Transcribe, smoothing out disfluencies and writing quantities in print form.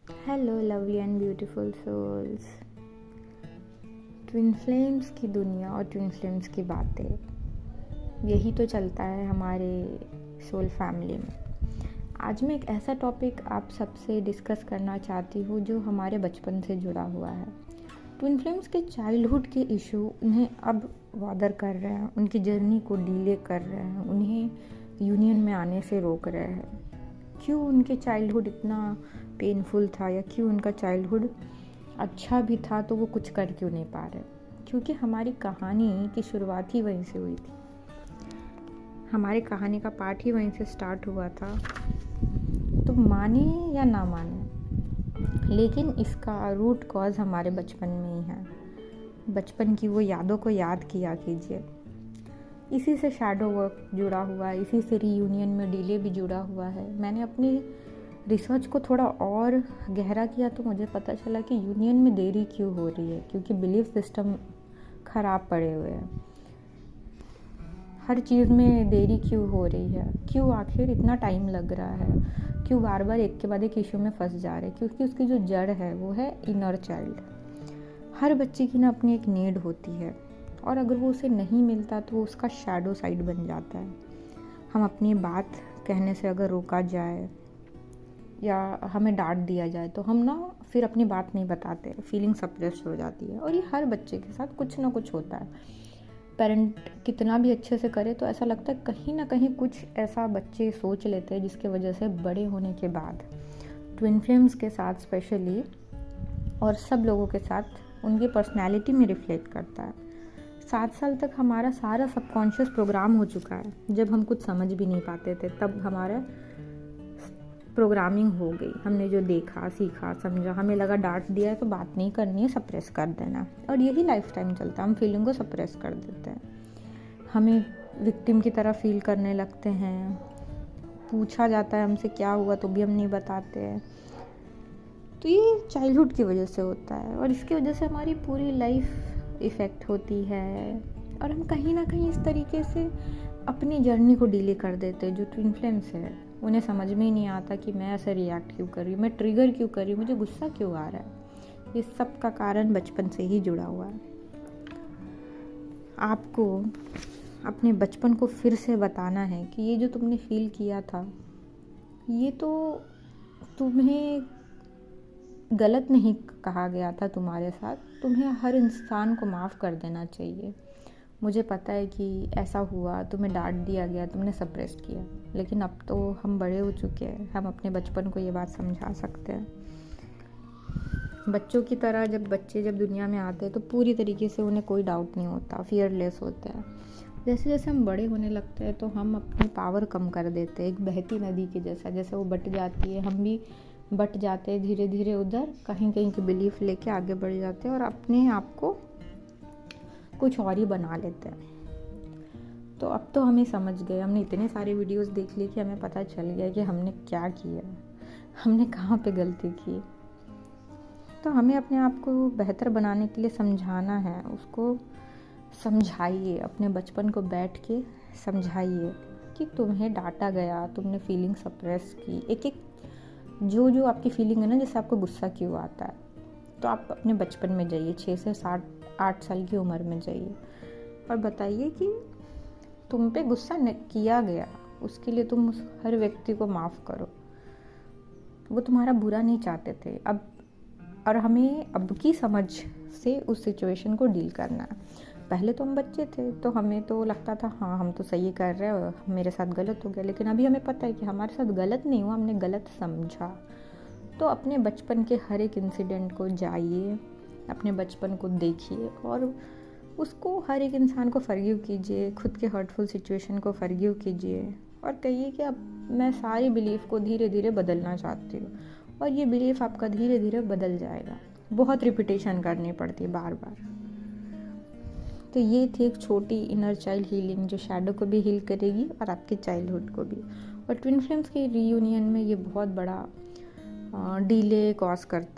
Hello lovely and beautiful souls. Twin flames की दुनिया और ट्विन फ्लेम्स की बातें, यही तो चलता है हमारे सोल फैमिली में। आज मैं एक ऐसा टॉपिक आप सबसे डिस्कस करना चाहती हूँ जो हमारे बचपन से जुड़ा हुआ है। ट्विन फ्लेम्स के चाइल्डहुड के इशू उन्हें अब बॉदर कर रहे हैं, उनकी जर्नी को डिले कर रहे हैं, उन्हें यूनियन में आने से रोक रहे हैं। क्यों उनके चाइल्डहुड इतना पेनफुल था, या क्यों उनका चाइल्डहुड अच्छा भी था तो वो कुछ कर क्यों नहीं पा रहे? क्योंकि हमारी कहानी की शुरुआत ही वहीं से हुई थी, हमारी कहानी का पार्ट ही वहीं से स्टार्ट हुआ था। तो माने या ना माने, लेकिन इसका रूट कॉज हमारे बचपन में ही है। बचपन की वो यादों को याद किया कीजिए। इसी से शैडो वर्क जुड़ा हुआ है, इसी से रीयूनियन में डिले भी जुड़ा हुआ है। मैंने अपनी रिसर्च को थोड़ा और गहरा किया तो मुझे पता चला कि यूनियन में देरी क्यों हो रही है, क्योंकि बिलीफ सिस्टम ख़राब पड़े हुए हैं। हर चीज़ में देरी क्यों हो रही है, क्यों आखिर इतना टाइम लग रहा है, क्यों बार बार एक के बाद एक इशू में फंस जा रहे हैं? क्योंकि उसकी जो जड़ है वो है इनर चाइल्ड। हर बच्चे की ना अपनी एक नीड होती है, और अगर वो उसे नहीं मिलता तो वो उसका शैडो साइड बन जाता है। हम अपनी बात कहने से अगर रोका जाए या हमें डांट दिया जाए तो हम ना फिर अपनी बात नहीं बताते, फीलिंग सप्रेस हो जाती है। और ये हर बच्चे के साथ कुछ ना कुछ होता है। पेरेंट कितना भी अच्छे से करे तो ऐसा लगता है कहीं ना कहीं कुछ ऐसा बच्चे सोच लेते हैं जिसके वजह से बड़े होने के बाद ट्विन फ्लेम्स के साथ स्पेशली, और सब लोगों के साथ उनकी पर्सनैलिटी में रिफ्लेक्ट करता है। 7 साल तक हमारा सारा सबकॉन्शियस प्रोग्राम हो चुका है। जब हम कुछ समझ भी नहीं पाते थे तब हमारा प्रोग्रामिंग हो गई। हमने जो देखा, सीखा, समझा, हमें लगा डांट दिया है तो बात नहीं करनी है, सप्रेस कर देना। और यही लाइफ टाइम चलता है, हम फीलिंग को सप्रेस कर देते हैं। हमें विक्टिम की तरह फील करने लगते हैं। पूछा जाता है हमसे क्या हुआ तो भी हम नहीं बताते हैं। तो ये चाइल्डहुड की वजह से होता है, और इसकी वजह से हमारी पूरी लाइफ इफ़ेक्ट होती है। और हम कहीं ना कहीं इस तरीके से अपनी जर्नी को डिले कर देते हैं। जो ट्विन फ्लेम्स है उन्हें समझ में ही नहीं आता कि मैं ऐसा रिएक्ट क्यों कर रही हूँ, मैं ट्रिगर क्यों कर रही हूँ, मुझे गुस्सा क्यों आ रहा है। ये सब का कारण बचपन से ही जुड़ा हुआ है। आपको अपने बचपन को फिर से बताना है कि ये जो तुमने फील किया था, ये तो तुम्हें गलत नहीं कहा गया था तुम्हारे साथ। तुम्हें हर इंसान को माफ़ कर देना चाहिए। मुझे पता है कि ऐसा हुआ, तुम्हें डांट दिया गया, तुमने सप्रेस किया, लेकिन अब तो हम बड़े हो चुके हैं, हम अपने बचपन को ये बात समझा सकते हैं। बच्चों की तरह जब बच्चे दुनिया में आते हैं तो पूरी तरीके से उन्हें कोई डाउट नहीं होता, फियरलेस होते हैं। जैसे जैसे हम बड़े होने लगते हैं तो हम अपनी पावर कम कर देते हैं, एक बहती नदी के जैसा। जैसे वो बट जाती है, हम भी बट जाते हैं धीरे धीरे, उधर कहीं कहीं की बिलीफ लेके आगे बढ़ जाते हैं और अपने आप को कुछ और ही बना लेते हैं। तो अब तो हमें समझ गए, हमने इतने सारे वीडियोस देख लिए कि हमें पता चल गया कि हमने क्या किया, हमने कहाँ पे गलती की। तो हमें अपने आप को बेहतर बनाने के लिए समझाना है। उसको समझाइए, अपने बचपन को बैठ के समझाइए कि तुम्हें डांटा गया, तुमने फीलिंग सप्रेस की। एक एक जो आपकी फीलिंग है ना, जैसे आपको गुस्सा क्यों आता है, तो आप अपने बचपन में जाइए, 6 से 8 साल की उम्र में जाइए और बताइए कि तुम पे गुस्सा किया गया, उसके लिए तुम उस हर व्यक्ति को माफ़ करो। वो तुम्हारा बुरा नहीं चाहते थे अब, और हमें अब की समझ से उस सिचुएशन को डील करना है। पहले तो हम बच्चे थे तो हमें तो लगता था हाँ हम तो सही कर रहे हैं, मेरे साथ गलत हो गया। लेकिन अभी हमें पता है कि हमारे साथ गलत नहीं हुआ, हमने गलत समझा। तो अपने बचपन के हर एक इंसिडेंट को जाइए, अपने बचपन को देखिए और उसको, हर एक इंसान को फॉरगिव कीजिए, खुद के हर्टफुल सिचुएशन को फॉरगिव कीजिए और कहिए कि अब मैं सारी बिलीफ को धीरे धीरे बदलना चाहती हूँ। और ये बिलीफ आपका धीरे धीरे बदल जाएगा। बहुत रिपीटेशन करनी पड़ती है बार बार। तो ये थी एक छोटी इनर चाइल्ड हीलिंग जो शैडो को भी हील करेगी और आपके चाइल्डहुड को भी। और ट्विन फ्लेम्स के रीयूनियन में ये बहुत बड़ा डिले कॉज करता